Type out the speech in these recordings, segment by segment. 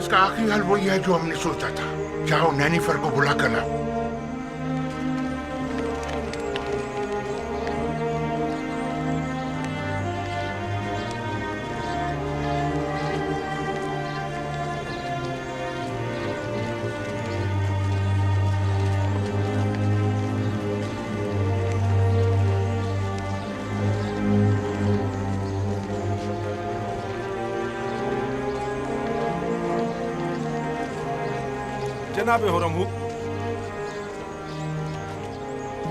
اس کا آخری حل وہی ہے جو ہم نے سوچا تھا. جاؤ نینیفر کو بلا کر لاؤ. جناب ہورمہب،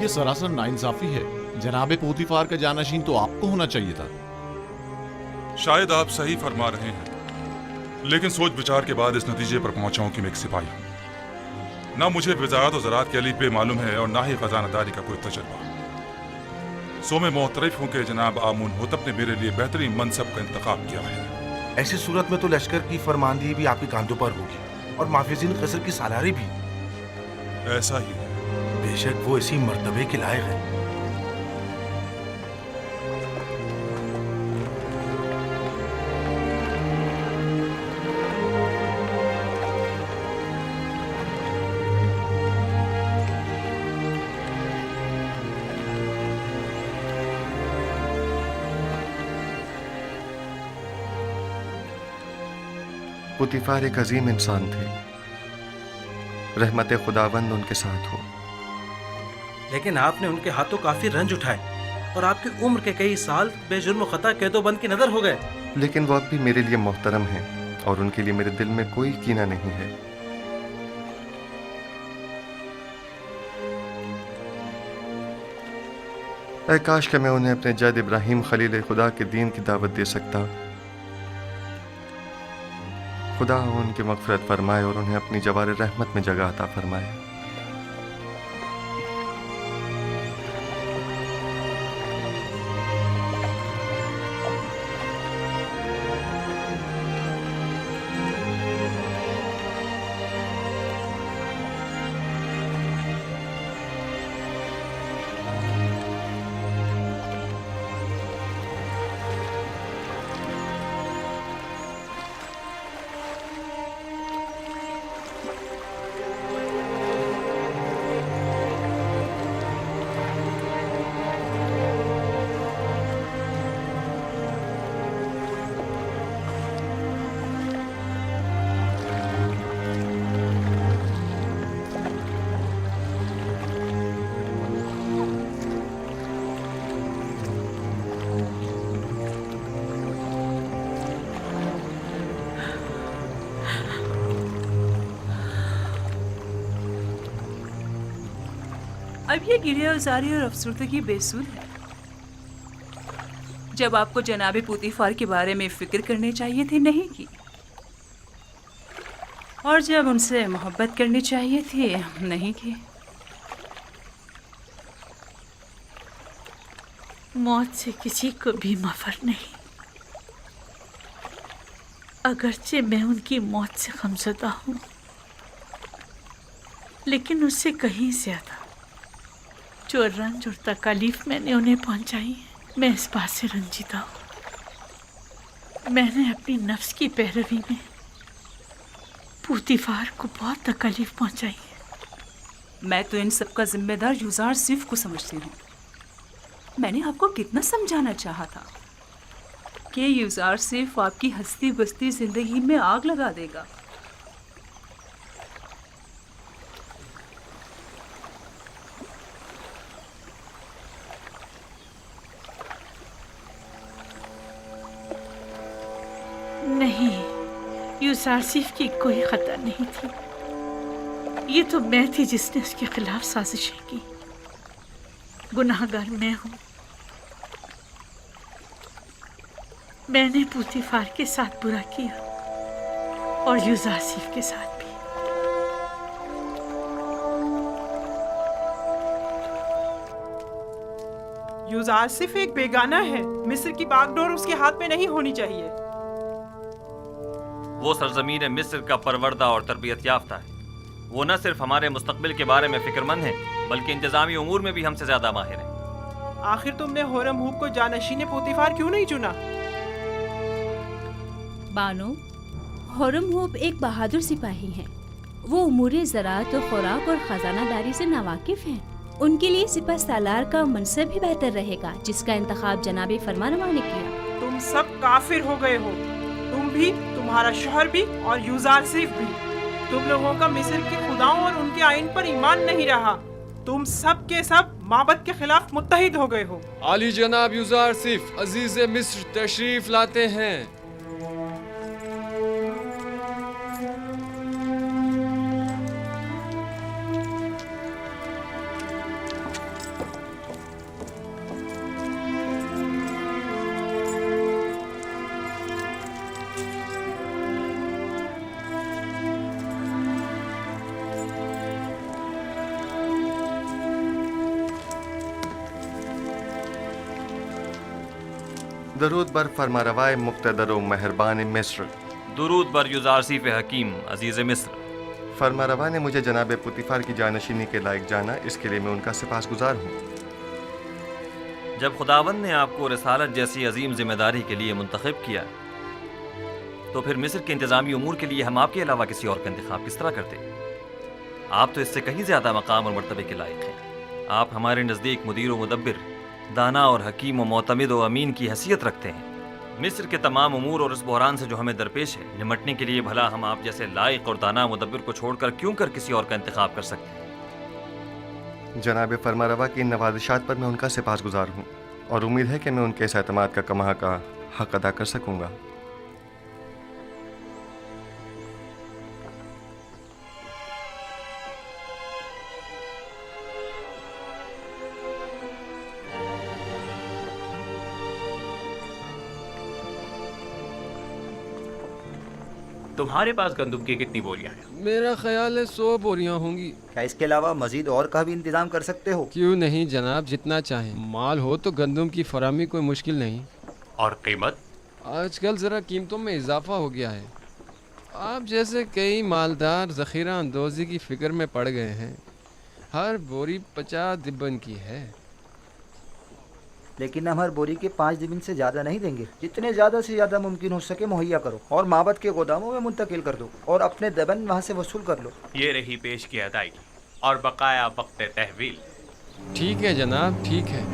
یہ سراسر ناانصافی ہے. جناب پوتیفار کا جانشین تو آپ کو ہونا چاہیے تھا. شاید آپ صحیح فرما رہے ہیں، لیکن سوچ بچار کے بعد اس نتیجے پر پہنچا ہوں کہ میں ایک سپاہی ہوں. نہ مجھے وزارت و زراعت کے الف ب معلوم ہے اور نہ ہی خزانہ داری کا کوئی تجربہ. سو میں معترف ہوں کہ جناب آمون ہوتب نے میرے لیے بہترین منصب کا انتخاب کیا ہے. ایسی صورت میں تو لشکر کی فرماندہی بھی آپ کے کاندھوں پر ہوگی اور محافظین قصر کی سالاری بھی. ایسا ہی ہے. بے شک وہ اسی مرتبے کے لائق ہے. پوتیفار ایک عظیم انسان تھے. رحمت خداوند ان کے ساتھ ہو. لیکن آپ نے ان کے ہاتھوں کافی رنج اٹھائے اور آپ کی عمر کے کئی سال بے جرم و خطا قید و بند کی نظر ہو گئے. لیکن وہ اب بھی میرے لیے محترم ہیں اور ان کے لیے میرے دل میں کوئی کینہ نہیں ہے. اے کاش کہ میں انہیں اپنے جد ابراہیم خلیل خدا کے دین کی دعوت دے سکتا. خدا ان کی مغفرت فرمائے اور انہیں اپنی جوار رحمت میں جگہ عطا فرمائے. اب یہ گریہ ازاری اور افسردگی بے سود ہے، جب آپ کو جناب پوتیفار کے بارے میں فکر کرنی چاہیے تھی نہیں کی، اور جب ان سے محبت کرنی چاہیے تھی نہیں کی. موت سے کسی کو بھی مفر نہیں، اگرچہ میں ان کی موت سے غمزدہ ہوں، لیکن اس سے کہیں زیادہ جو رنج اور تکالیف میں نے انہیں پہنچائی ہے، میں اس بات سے رنجیدہ ہوں. میں نے اپنی نفس کی پیروی میں پوتیفار کو بہت تکالیف پہنچائی ہے. میں تو ان سب کا ذمہ دار یوزار صف کو سمجھتی ہوں. میں نے آپ کو کتنا سمجھانا چاہا تھا کہ یوزار صف آپ کی ہستی بستی زندگی میں آگ لگا دے گا. نہیں، یوزارسیف کی کوئی خطا نہیں تھی. یہ تو میں تھی جس نے اس کے خلاف سازشیں کی. گناہ گار میں ہوں. میں نے پوتیفار کے ساتھ برا کیا اور یوزارسیف کے ساتھ بھی. یوزارسف ایک بیگانہ ہے. مصر کی باغ ڈور اس کے ہاتھ میں نہیں ہونی چاہیے. وہ سرزمین مصر کا پروردہ اور تربیت یافتہ ہے. وہ نہ صرف ہمارے مستقبل کے بارے میں فکر مند ہے بلکہ انتظامی امور میں بھی ہم سے زیادہ ماہر ہیں. آخر تم نے ہورمہب کو جانشین پوتیفار کیوں نہیں چنا؟ بانو، خرم ہوپ ایک بہادر سپاہی ہیں. وہ امور زراعت و خوراک اور خزانہ داری سے ناواقف ہیں. ان کے لیے سپہ سالار کا منصب ہی بہتر رہے گا جس کا انتخاب جناب فرمانروا نے کیا. تم سب کافر ہو گئے ہو، تم بھی، تمہارا شوہر بھی اور یوزارسیف بھی. تم لوگوں کا مصر کے خداؤں اور ان کے آئین پر ایمان نہیں رہا. تم سب کے سب معبد کے خلاف متحد ہو گئے ہو. عالی جناب یوزارسیف عزیز مصر تشریف لاتے ہیں. درود بر فرمانروای مقتدر و مہربان مصر. درود بر یوزارسیف حکیم عزیز مصر. فرمانروا نے مجھے جناب پوتیفار کی جانشینی کے لائق جانا، اس کے لیے میں ان کا سپاسگزار ہوں. جب خداوند نے آپ کو رسالت جیسی عظیم ذمہ داری کے لیے منتخب کیا تو پھر مصر کے انتظامی امور کے لیے ہم آپ کے علاوہ کسی اور کا انتخاب کس طرح کرتے؟ آپ تو اس سے کہیں زیادہ مقام اور مرتبے کے لائق ہیں. آپ ہمارے نزدیک مدیر و مدبر، دانا اور حکیم و معتمد و امین کی حیثیت رکھتے ہیں. مصر کے تمام امور اور اس بحران سے جو ہمیں درپیش ہے نمٹنے کے لیے بھلا ہم آپ جیسے لائق اور دانا مدبر کو چھوڑ کر کیوں کر کسی اور کا انتخاب کر سکتے ہیں؟ جناب فرمانروا کی ان نوازشات پر میں ان کا سپاسگزار ہوں اور امید ہے کہ میں ان کے اس اعتماد کا کمہا کا حق ادا کر سکوں گا. تمہارے پاس گندم کی کتنی بوریاں ہیں؟ میرا خیال ہے 100 بوریاں ہوں گی. کیا اس کے علاوہ مزید اور کا بھی انتظام کر سکتے ہو؟ کیوں نہیں جناب، جتنا چاہیں. مال ہو تو گندم کی فراہمی کوئی مشکل نہیں. اور قیمت؟ آج کل ذرا قیمتوں میں اضافہ ہو گیا ہے. آپ جیسے کئی مالدار ذخیرہ اندوزی کی فکر میں پڑ گئے ہیں. ہر بوری 50 دبن کی ہے. لیکن ہم ہر بوری کے 5 دبن سے زیادہ نہیں دیں گے. جتنے زیادہ سے زیادہ ممکن ہو سکے مہیا کرو اور معبد کے گوداموں میں منتقل کر دو اور اپنے دبن وہاں سے وصول کر لو. یہ رہی پیش کی ادائیگی اور بقایا وقت تحویل. ٹھیک ہے جناب، ٹھیک ہے.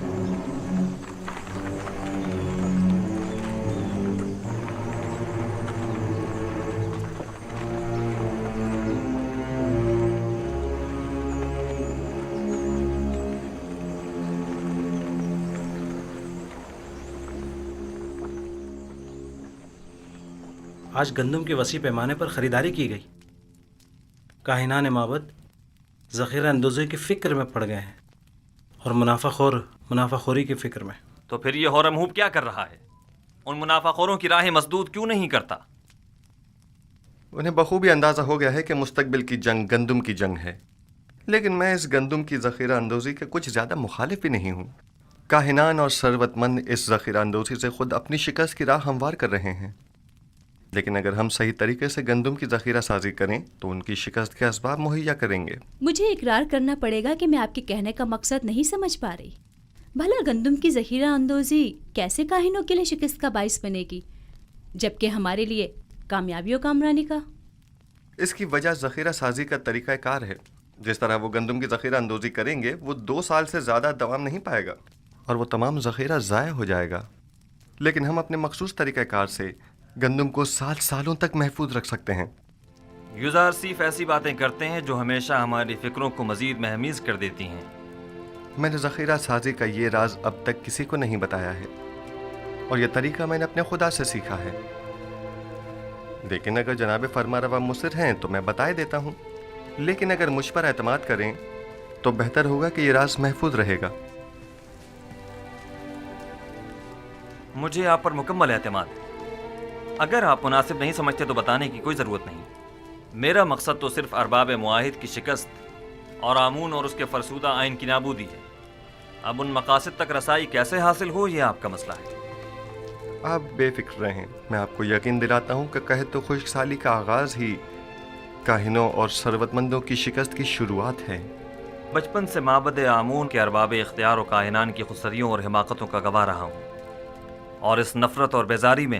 آج گندم کے وسیع پیمانے پر خریداری کی گئی. کاہنان معبد ذخیرہ اندوزی کی فکر میں پڑ گئے ہیں اور منافع خوری کی فکر میں. تو پھر یہ ہورم ہوپ کیا کر رہا ہے؟ ان منافع خوروں کی راہیں مسدود کیوں نہیں کرتا؟ انہیں بخوبی اندازہ ہو گیا ہے کہ مستقبل کی جنگ گندم کی جنگ ہے، لیکن میں اس گندم کی ذخیرہ اندوزی کے کچھ زیادہ مخالف بھی نہیں ہوں. کاہنان اور ثروت مند اس ذخیرہ اندوزی سے خود اپنی شکست کی راہ ہموار کر رہے ہیں، لیکن اگر ہم صحیح طریقے سے گندم کی ذخیرہ سازی کریں تو ان کی شکست کے اسباب مہیا کریں گے. مجھے اقرار کرنا پڑے گا کہ میں آپ کے کہنے کا مقصد نہیں سمجھ پا رہی. بھلا گندم کی ذخیرہ اندوزی کیسے کاہنوں کے لیے شکست کا باعث بنے گی جبکہ ہمارے لیے کامیابی و کامرانی کا؟ اس کی وجہ ذخیرہ سازی کا طریقہ کار ہے. جس طرح وہ گندم کی ذخیرہ اندوزی کریں گے وہ 2 سال سے زیادہ دوام نہیں پائے گا اور وہ تمام ذخیرہ ضائع ہو جائے گا. لیکن ہم اپنے مخصوص طریقہ کار سے گندم کو سالوں تک محفوظ رکھ سکتے ہیں. یوزارسیف ایسی باتیں کرتے ہیں جو ہمیشہ ہماری فکروں کو مزید مہمیز کر دیتی ہیں. میں نے ذخیرہ سازی کا یہ راز اب تک کسی کو نہیں بتایا ہے اور یہ طریقہ میں نے اپنے خدا سے سیکھا ہے. لیکن اگر جناب فرمانروا مصر ہیں تو میں بتائے دیتا ہوں، لیکن اگر مجھ پر اعتماد کریں تو بہتر ہوگا کہ یہ راز محفوظ رہے گا. مجھے آپ پر مکمل اعتماد ہے. اگر آپ مناسب نہیں سمجھتے تو بتانے کی کوئی ضرورت نہیں. میرا مقصد تو صرف ارباب معاہد کی شکست اور آمون اور اس کے فرسودہ آئین کی نابودی ہے. اب ان مقاصد تک رسائی کیسے حاصل ہو یہ آپ کا مسئلہ ہے. آپ بے فکر رہیں، میں آپ کو یقین دلاتا ہوں کہ قحط و خشک سالی کا آغاز ہی کاہنوں اور ثروت مندوں کی شکست کی شروعات ہے. بچپن سے معبد آمون کے ارباب اختیار و کاہنان کی خودسریوں اور حماقتوں کا گواہ رہا ہوں، اور اس نفرت اور بیزاری میں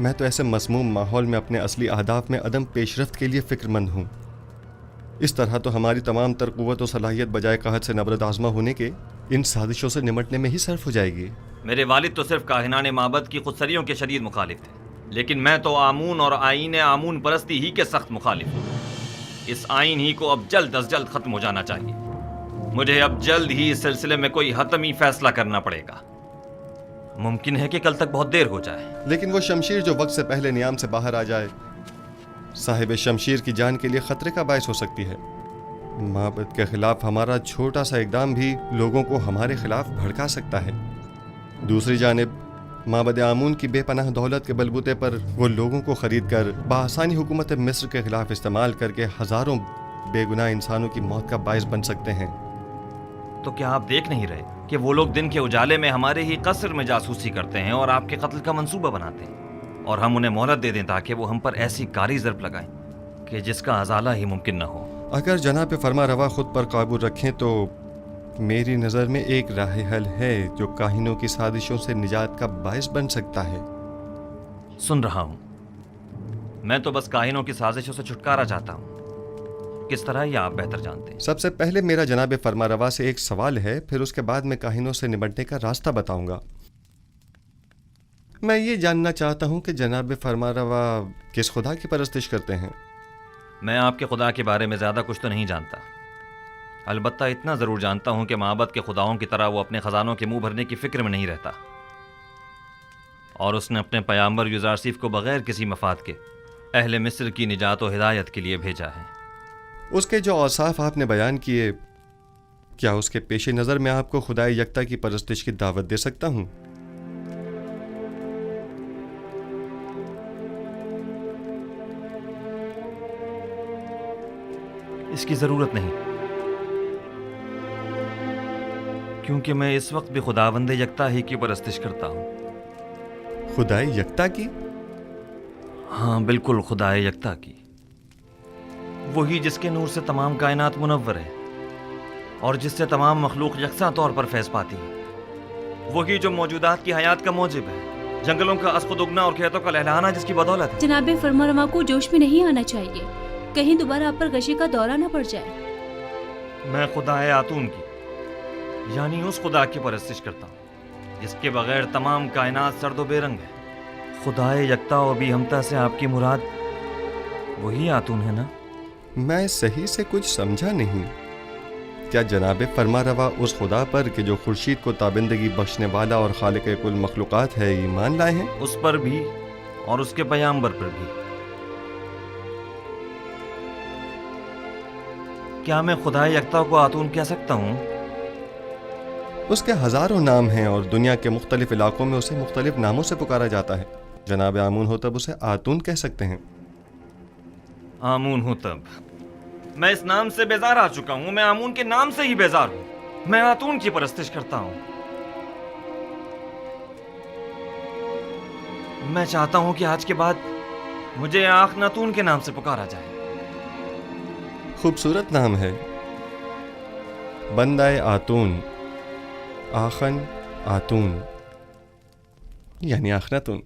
میں تو ایسے مسموم ماحول میں اپنے اصلی اہداف میں عدم پیش رفت کے لیے فکر مند ہوں. اس طرح تو ہماری تمام تر قوت و صلاحیت بجائے قحط سے نبرد آزما ہونے کے ان سازشوں سے نمٹنے میں ہی صرف ہو جائے گی. میرے والد تو صرف کاہنان معبد کی خودسریوں کے شدید مخالف تھے، لیکن میں تو آمون اور آئین آمون پرستی ہی کے سخت مخالف ہوں. اس آئین ہی کو اب جلد از جلد ختم ہو جانا چاہیے. مجھے اب جلد ہی اس سلسلے میں کوئی حتمی فیصلہ کرنا پڑے گا. ممکن ہے کہ کل تک بہت دیر ہو جائے. لیکن وہ شمشیر جو وقت سے پہلے نیام سے باہر آ جائے صاحب شمشیر کی جان کے لیے خطرے کا باعث ہو سکتی ہے. معبد کے خلاف ہمارا چھوٹا سا اقدام بھی لوگوں کو ہمارے خلاف بھڑکا سکتا ہے. دوسری جانب معبد آمون کی بے پناہ دولت کے بلبوتے پر وہ لوگوں کو خرید کر بآسانی حکومت مصر کے خلاف استعمال کر کے ہزاروں بے گناہ انسانوں کی موت کا باعث بن سکتے ہیں. تو کیا آپ دیکھ نہیں رہے کہ وہ لوگ دن کے اجالے میں ہمارے ہی قصر میں جاسوسی کرتے ہیں اور آپ کے قتل کا منصوبہ بناتے ہیں، اور ہم انہیں مہلت دے دیں تاکہ وہ ہم پر ایسی کاری ضرب لگائیں کہ جس کا ازالہ ہی ممکن نہ ہو؟ اگر جناب فرما روا خود پر قابو رکھیں تو میری نظر میں ایک راہ حل ہے جو کاہنوں کی سازشوں سے نجات کا باعث بن سکتا ہے. سن رہا ہوں. میں تو بس کاہنوں کی سازشوں سے چھٹکارا چاہتا ہوں. کس طرح یہ آپ بہتر جانتے ہیں. سب سے پہلے میرا جناب فرما روا سے ایک سوال ہے، پھر اس کے بعد میں کاہنوں سے نمٹنے کا راستہ بتاؤں گا. میں یہ جاننا چاہتا ہوں کہ جناب فرما روا کس خدا کی پرستش کرتے ہیں؟ میں آپ کے خدا کے بارے میں زیادہ کچھ تو نہیں جانتا، البتہ اتنا ضرور جانتا ہوں کہ معبد کے خداؤں کی طرح وہ اپنے خزانوں کے منہ بھرنے کی فکر میں نہیں رہتا، اور اس نے اپنے پیامبر یوزارسیف کو بغیر کسی مفاد کے اہل مصر کی نجات و ہدایت کے لیے بھیجا ہے. اس کے جو اوصاف آپ نے بیان کیے، کیا اس کے پیش نظر میں آپ کو خدائے یکتا کی پرستش کی دعوت دے سکتا ہوں؟ اس کی ضرورت نہیں، کیونکہ میں اس وقت بھی خداوند یکتا ہی کی پرستش کرتا ہوں. خدائے یکتا کی؟ ہاں بالکل، خدائے یکتا کی. وہی جس کے نور سے تمام کائنات منور ہے اور جس سے تمام مخلوق یکساں طور پر فیض پاتی ہے. وہی جو موجودات کی حیات کا موجب ہے، جنگلوں کا اسقد اگنا اور کھیتوں کا لہلانا جس کی بدولت ہے. جناب فرمانروا کو جوش میں نہیں آنا چاہیے، کہیں دوبارہ آپ پر غشی کا دورہ نہ پڑ جائے. میں خدائے آتون کی، یعنی اس خدا کی پرستش کرتا ہوں جس کے بغیر تمام کائنات سرد و بے رنگ ہے. خدائے یکتا و بھی ہمتا سے آپ کی مراد وہی آتون ہے نا؟ میں صحیح سے کچھ سمجھا نہیں. کیا جناب فرما روا اس خدا پر کہ جو خورشید کو تابندگی بخشنے والا اور خالق کل مخلوقات ہے ایمان لائے ہیں؟ اس پر بھی اور اس کے پیامبر پر بھی. کیا میں خدائے یکتا کو آتون کہہ سکتا ہوں؟ اس کے ہزاروں نام ہیں اور دنیا کے مختلف علاقوں میں اسے مختلف ناموں سے پکارا جاتا ہے. جناب آمون ہو تب اسے آتون کہہ سکتے ہیں. آمون ہو تب؟ میں اس نام سے بیزار آ چکا ہوں. میں آمون کے نام سے ہی بیزار ہوں. میں آتون کی پرستش کرتا ہوں. میں چاہتا ہوں کہ آج کے بعد مجھے آخناتون کے نام سے پکارا جائے. خوبصورت نام ہے، بندہ آتون، آخن آتون یعنی آخناتون.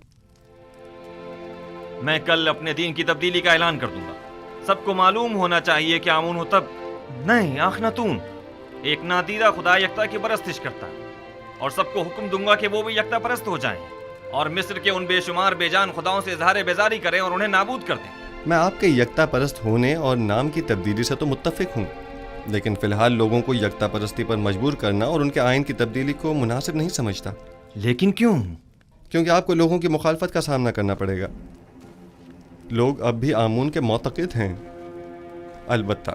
میں کل اپنے دین کی تبدیلی کا اعلان کر دوں گا. سب کو معلوم ہونا چاہیے کہ آمون ہو تب نہیں، آخناتون ایک نادیدہ خدا یکتا کی پرستش کرتا ہے، اور سب کو حکم دوں گا کہ وہ بھی یکتا پرست ہو جائیں اور مصر کے ان بے شمار بے جان خداؤں سے اظہار بیزاری کریں اور انہیں نابود کر دیں. میں آپ کے یکتا پرست ہونے اور نام کی تبدیلی سے تو متفق ہوں، لیکن فی الحال لوگوں کو یکتا پرستی پر مجبور کرنا اور ان کے آئین کی تبدیلی کو مناسب نہیں سمجھتا. لیکن کیوں؟ کیونکہ آپ کو لوگوں کی مخالفت کا سامنا کرنا پڑے گا. لوگ اب بھی آمون کے معتقد ہیں. البتہ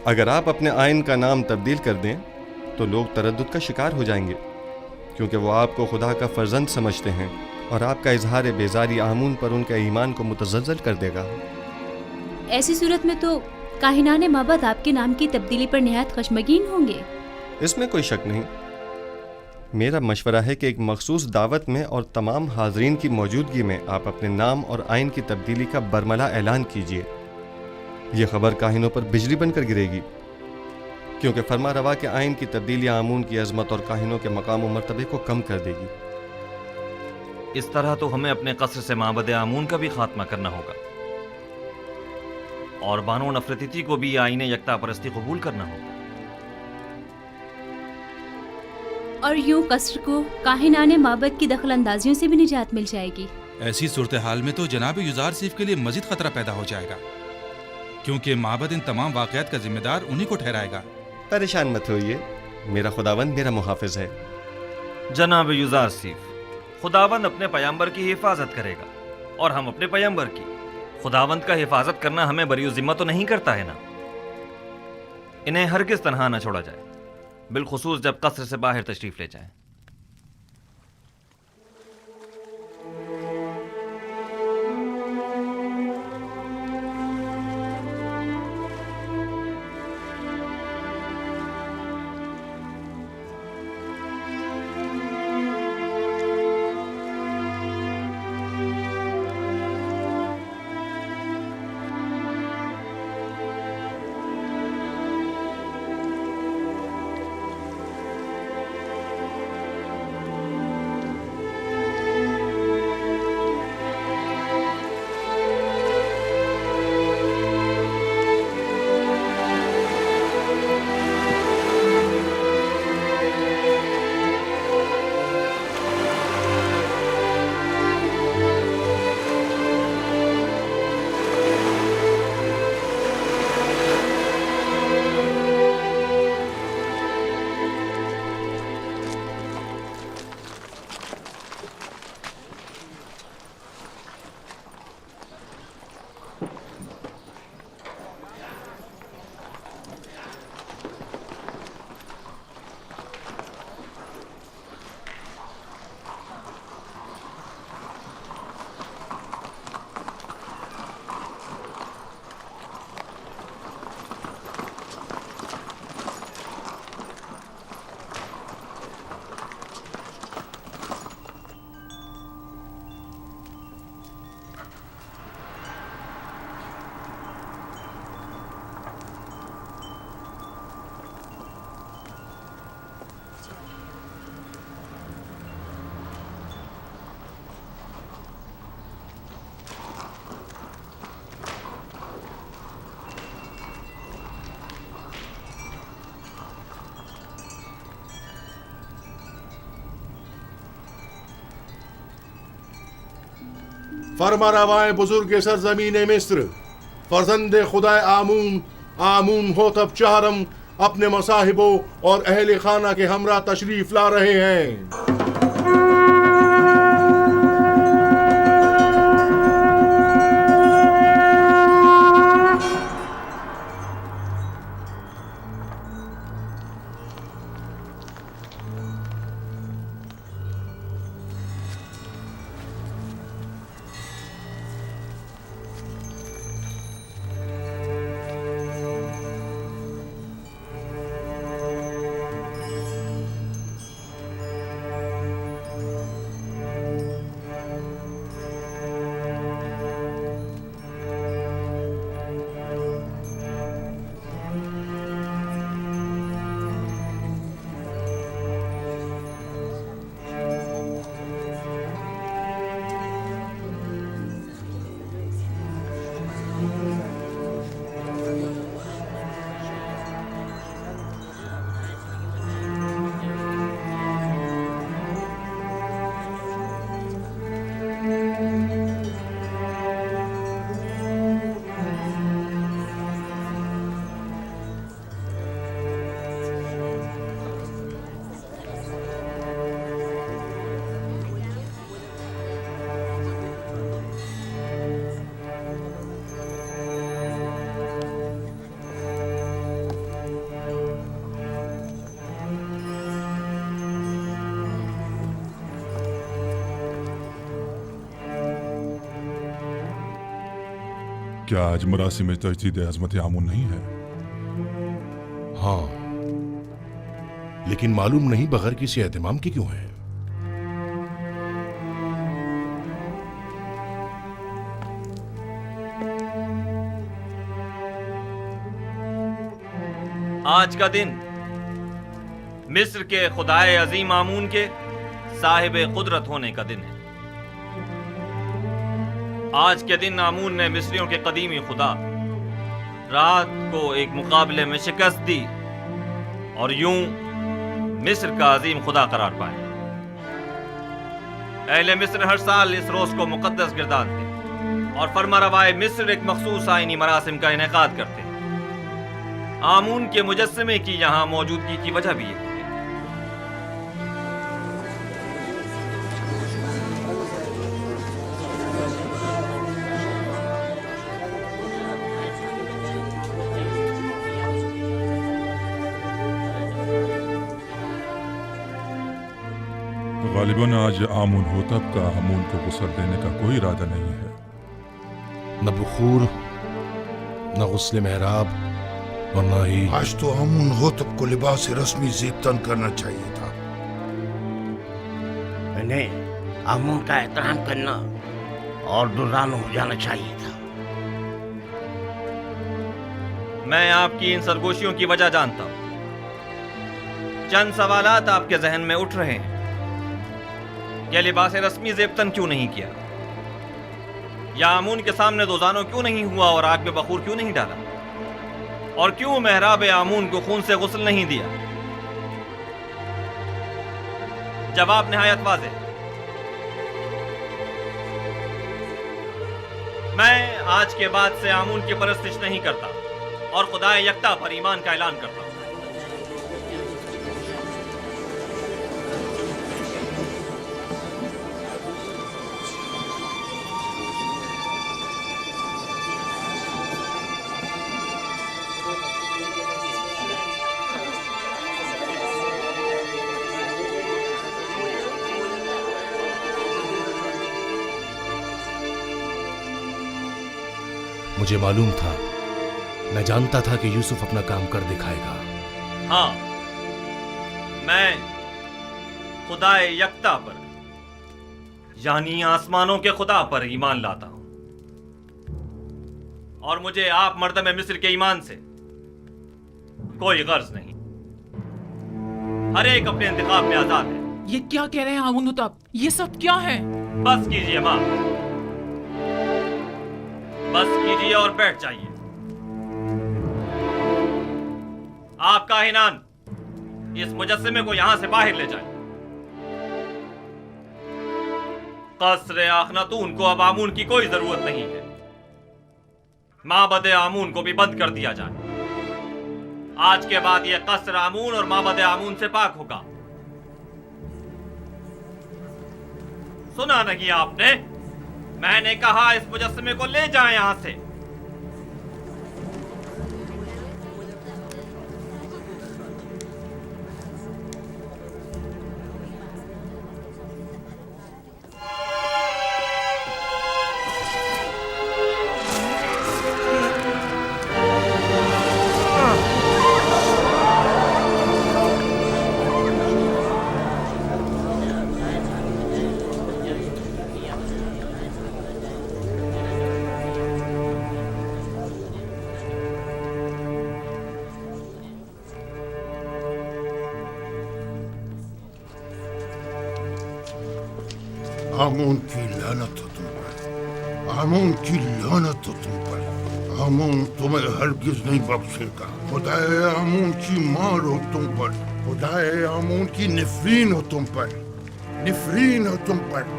اگر آپ اپنے آئین کا نام تبدیل کر دیں تو لوگ تردد کا شکار ہو جائیں گے، کیونکہ وہ آپ کو خدا کا فرزند سمجھتے ہیں اور آپ کا اظہار بیزاری آمون پر ان کے ایمان کو متزلزل کر دے گا. ایسی صورت میں تو کاہنان معبد آپ کے نام کی تبدیلی پر نہایت خشمگین ہوں گے. اس میں کوئی شک نہیں. میرا مشورہ ہے کہ ایک مخصوص دعوت میں اور تمام حاضرین کی موجودگی میں آپ اپنے نام اور آئین کی تبدیلی کا برملا اعلان کیجیے. یہ خبر کاہنوں پر بجلی بن کر گرے گی، کیونکہ فرما روا کے آئین کی تبدیلی آمون کی عظمت اور کاہنوں کے مقام و مرتبے کو کم کر دے گی. اس طرح تو ہمیں اپنے قصر سے معبد آمون کا بھی خاتمہ کرنا ہوگا، اور بانو نفرتیتی کو بھی آئین یکتا پرستی قبول کرنا ہوگا۔ اور یوں قصر کو کاہنان معبد کی دخل اندازیوں سے بھی نجات مل جائے گی۔ ایسی صورتحال میں تو جناب یوزار سیف کے لیے مزید خطرہ پیدا ہو جائے گا، کیونکہ معبد ان تمام واقعات کا ذمہ دار انہی کو ٹھہرائے گا۔ پریشان مت ہوئیے، میرا خداوند میرا محافظ ہے۔ جناب یوزار سیف، خداوند اپنے پیامبر کی حفاظت کرے گا، اور ہم اپنے پیامبر کی۔ خداوند کا حفاظت کرنا ہمیں بری ذمہ تو نہیں کرتا ہے نا؟ انہیں ہرگز تنہا نہ چھوڑا جائے، بالخصوص جب قصر سے باہر تشریف لے جائیں۔ فرما روائے بزرگ سرزمین مصر، فرزند خدا آمون ہوتب چہرم اپنے مصاحبوں اور اہل خانہ کے ہمراہ تشریف لا رہے ہیں۔ کیا آج مراسم میں تجدید عظمت آمون نہیں ہے؟ ہاں، لیکن معلوم نہیں بغیر کسی اہتمام کی کیوں ہے۔ آج کا دن مصر کے خدائے عظیم آمون کے صاحب قدرت ہونے کا دن ہے۔ آج کے دن آمون نے مصریوں کے قدیمی خدا رات کو ایک مقابلے میں شکست دی اور یوں مصر کا عظیم خدا قرار پایا۔ اہل مصر ہر سال اس روز کو مقدس گردانتے اور فرما روائے مصر ایک مخصوص آئینی مراسم کا انعقاد کرتے۔ آمون کے مجسمے کی یہاں موجودگی کی وجہ بھی ہے۔ غالباً آج آمون ہوتب کا آمون کو غسل دینے کا کوئی ارادہ نہیں ہے۔ نہ بخور، نہ غسل محراب اور نہ ہی آج تو آمون ہوتب کو لباس رسمی زیب تن کرنا چاہیے تھا۔ انہیں آمون کا احترام کرنا اور درانو ہو جانا چاہیے تھا۔ میں آپ کی ان سرگوشیوں کی وجہ جانتا ہوں۔ چند سوالات آپ کے ذہن میں اٹھ رہے ہیں کہ لباس رسمی زیبتن کیوں نہیں کیا، یا آمون کے سامنے دوزانو کیوں نہیں ہوا اور آگ میں بخور کیوں نہیں ڈالا، اور کیوں محراب آمون کو خون سے غسل نہیں دیا؟ جواب نہایت واضح۔ میں آج کے بعد سے آمون کی پرستش نہیں کرتا اور خدا یکتا پر ایمان کا اعلان کرتا ہوں۔ مجھے معلوم تھا، میں جانتا تھا کہ یوسف اپنا کام کر دکھائے گا۔ ہاں، میں خدا یکتا پر یعنی آسمانوں کے خدا پر ایمان لاتا ہوں، اور مجھے آپ مردم مصر کے ایمان سے کوئی غرض نہیں۔ ہر ایک اپنے انتخاب میں آزاد ہے۔ یہ کیا کہہ رہے ہیں آمون ہوتب؟ یہ سب کیا ہے؟ بس کیجئے ماں، بس کیجئے اور بیٹھ جائیے۔ آپ کاہنان اس مجسمے کو یہاں سے باہر لے جائیں۔ قصر آخناتون کو اب آمون کی کوئی ضرورت نہیں ہے۔ معبد آمون کو بھی بند کر دیا جائے۔ آج کے بعد یہ قصر آمون اور معبد آمون سے پاک ہوگا۔ سنا نہیں آپ نے؟ میں نے کہا اس مجسمے کو لے جائیں یہاں سے۔ آمون کی لعنت ہو تم پر، آمون کی لعنت ہو تم پر۔ آمون تمہیں ہرگز نہیں بخشے گا۔ خدائے آمون کی مار ہو تم پر، خدائے آمون کی نفرین ہو تم پر، نفرین ہو تم پر۔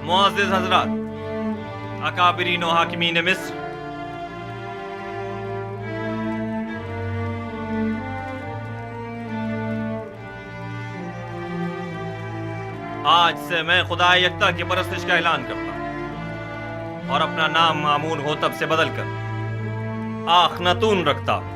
معزز حضرات، اکابرین و حاکمین مصر، آج سے میں خدا یکتا کی پرستش کا اعلان کرتا ہوں اور اپنا نام آمون ہوتب سے بدل کر آخناتون رکھتا ہوں۔